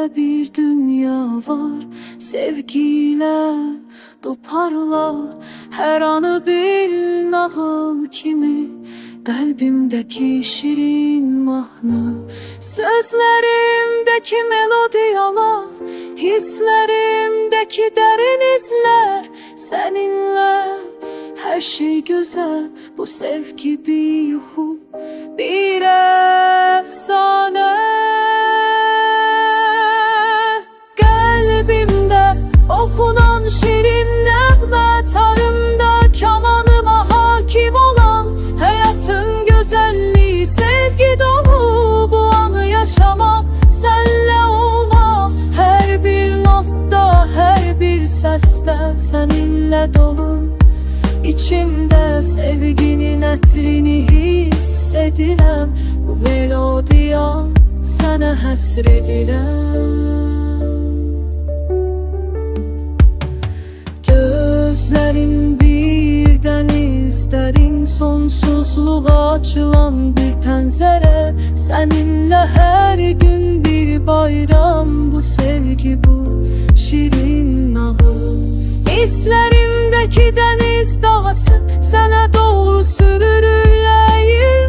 Sende bir dünya var, sevgiyle toparlar. Her anı bir nağıl kimi, kalbimdeki şirin mahnı. Sözlerimdeki melodiyalar, hislerimdeki derin izler. Seninle her şey güzel, bu sevgi bir yuhu, bir efsane. Kalbimde okunan şirin nağme, tarımda kamanıma hakim olan hayatın güzelliği, sevgi dolu bu anı yaşamak, senle olmak. Her bir notta, her bir seste seninle dolu. İçimde sevginin etrini hissedilen, bu melodiya sana hasredilen. Gözlerin bir deniz, derin sonsuzluğa açılan bir pencere. Seninle her gün bir bayram, bu sevgi, bu şirin nağıl. Hislerimdeki deniz dalası sana doğru sürürler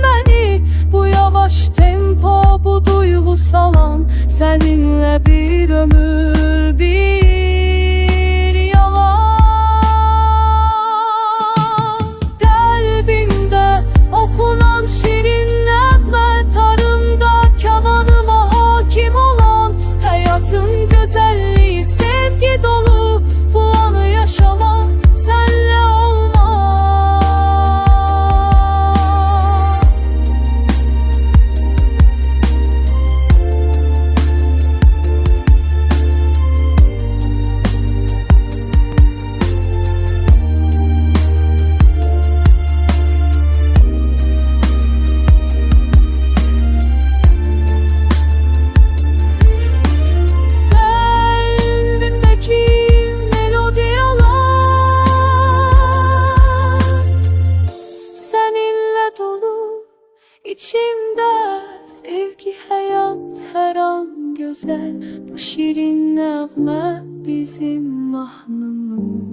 beni. Bu yavaş tempo, bu duygusal an, seninle bir ömür, bir yalan. Kalbimde okunan şirin nağme, tarımda kamanıma hakim olan hayatın güzelliği, sevgi dolu bu anı yaşamak, senle olmak. İçimde sevgi, hayat her an güzel, bu şirin nağme bizim mahnımız.